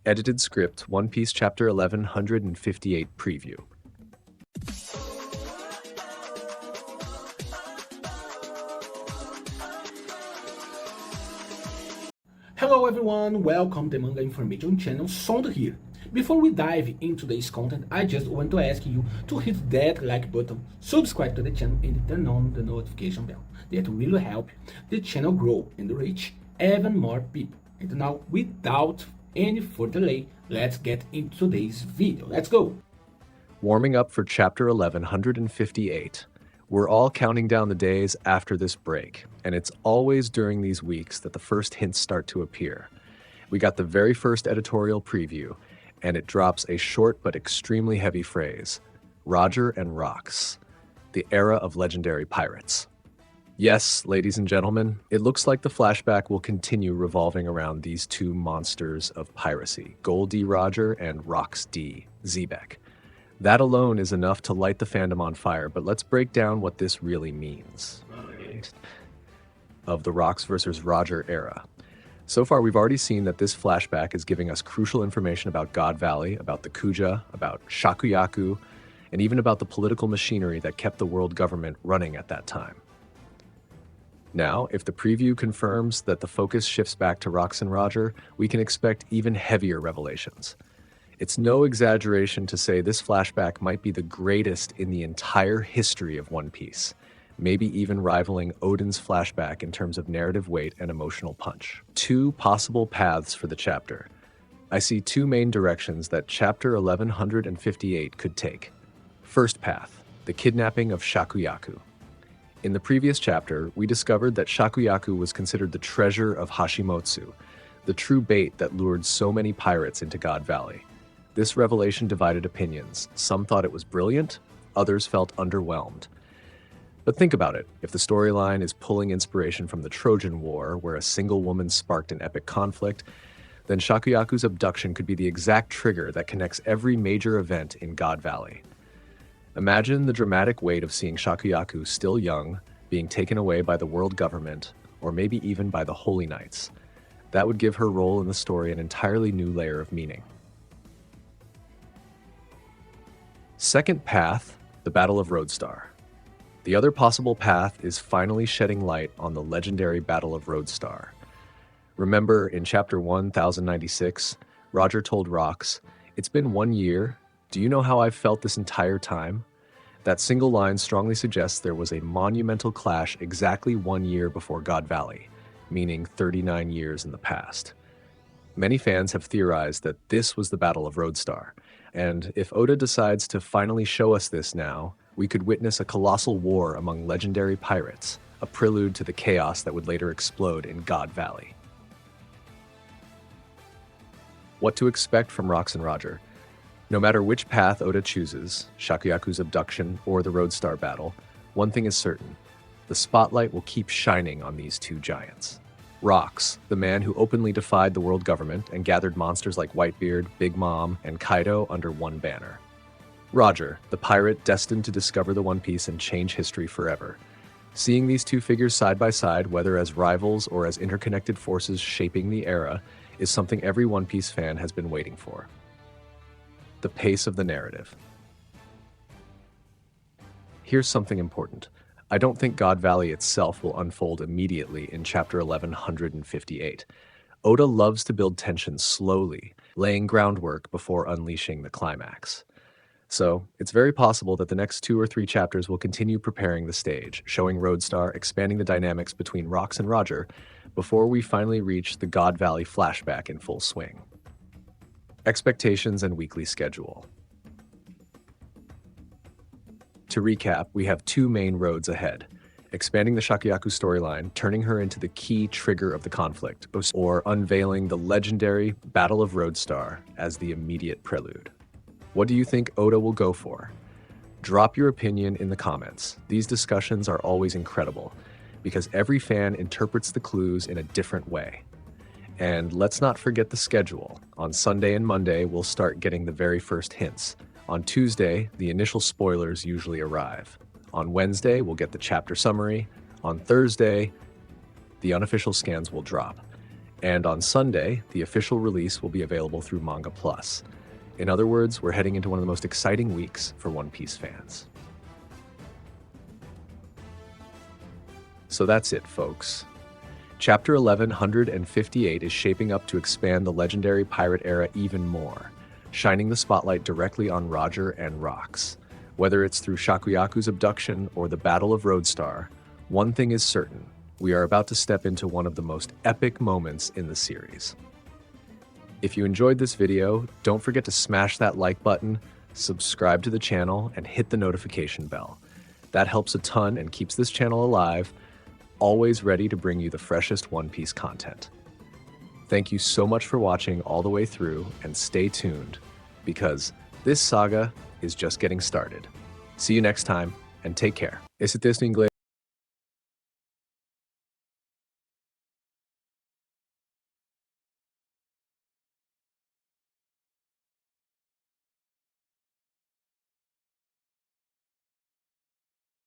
Edited script, One Piece Chapter 1158 preview. Hello everyone, welcome to Manga Information Channel, Sound here. Before we dive into today's content, I just want to ask you to hit that like button, subscribe to the channel and turn on the notification bell. That will help the channel grow and reach even more people. And now, without any further delay, let's get into today's video. Let's go! Warming up for Chapter 1158. We're all counting down the days after this break, and it's always during these weeks that the first hints start to appear. We got the very first editorial preview, and it drops a short but extremely heavy phrase, Roger and Rocks, the era of legendary pirates. Yes, ladies and gentlemen, it looks like the flashback will continue revolving around these two monsters of piracy, Gold D. Roger and Rocks D. Xebec. That alone is enough to light the fandom on fire, but let's break down what this really means. Of the Rocks versus Roger era. So far, we've already seen that this flashback is giving us crucial information about God Valley, about the Kuja, about Shakuyaku, and even about the political machinery that kept the world government running at that time. Now, if the preview confirms that the focus shifts back to Rocks and Roger, we can expect even heavier revelations. It's no exaggeration to say this flashback might be the greatest in the entire history of One Piece, maybe even rivaling Oden's flashback in terms of narrative weight and emotional punch. Two possible paths for the chapter. I see two main directions that Chapter 1158 could take. First path, the kidnapping of Shakuyaku. In the previous chapter, we discovered that Shakuyaku was considered the treasure of Hashimotsu, the true bait that lured so many pirates into God Valley. This revelation divided opinions. Some thought it was brilliant, others felt underwhelmed. But think about it, if the storyline is pulling inspiration from the Trojan War, where a single woman sparked an epic conflict, then Shakuyaku's abduction could be the exact trigger that connects every major event in God Valley. Imagine the dramatic weight of seeing Shakuyaku still young, being taken away by the world government, or maybe even by the Holy Knights. That would give her role in the story an entirely new layer of meaning. Second path, the Battle of Roadstar. The other possible path is finally shedding light on the legendary Battle of Roadstar. Remember, in Chapter 1096, Roger told Rocks, "It's been 1 year. Do you know how I've felt this entire time?" That single line strongly suggests there was a monumental clash exactly 1 year before God Valley, meaning 39 years in the past. Many fans have theorized that this was the Battle of Roadstar, and if Oda decides to finally show us this now, we could witness a colossal war among legendary pirates, a prelude to the chaos that would later explode in God Valley. What to expect from Rocks and Roger? No matter which path Oda chooses, Shakuyaku's abduction or the Roadstar battle, one thing is certain, the spotlight will keep shining on these two giants. Rocks, the man who openly defied the world government and gathered monsters like Whitebeard, Big Mom, and Kaido under one banner. Roger, the pirate destined to discover the One Piece and change history forever. Seeing these two figures side by side, whether as rivals or as interconnected forces shaping the era, is something every One Piece fan has been waiting for. The pace of the narrative. Here's something important. I don't think God Valley itself will unfold immediately in Chapter 1158. Oda loves to build tension slowly, laying groundwork before unleashing the climax. So, it's very possible that the next 2 or 3 chapters will continue preparing the stage, showing Roadstar, expanding the dynamics between Rocks and Roger, before we finally reach the God Valley flashback in full swing. Expectations and weekly schedule. To recap, we have 2 main roads ahead. Expanding the Shakuyaku storyline, turning her into the key trigger of the conflict, or unveiling the legendary Battle of Roadstar as the immediate prelude. What do you think Oda will go for? Drop your opinion in the comments. These discussions are always incredible, because every fan interprets the clues in a different way. And let's not forget the schedule. On Sunday and Monday, we'll start getting the very first hints. On Tuesday, the initial spoilers usually arrive. On Wednesday, we'll get the chapter summary. On Thursday, the unofficial scans will drop. And on Sunday, the official release will be available through Manga Plus. In other words, we're heading into one of the most exciting weeks for One Piece fans. So that's it, folks. Chapter 1158 is shaping up to expand the legendary pirate era even more, shining the spotlight directly on Roger and Rox. Whether it's through Shakuyaku's abduction or the Battle of Roadstar, one thing is certain: we are about to step into one of the most epic moments in the series. If you enjoyed this video, don't forget to smash that like button, subscribe to the channel, and hit the notification bell. That helps a ton and keeps this channel alive, always ready to bring you the freshest One Piece content. Thank you so much for watching all the way through, and stay tuned, because this saga is just getting started. See you next time, and take care. Esse texto em inglês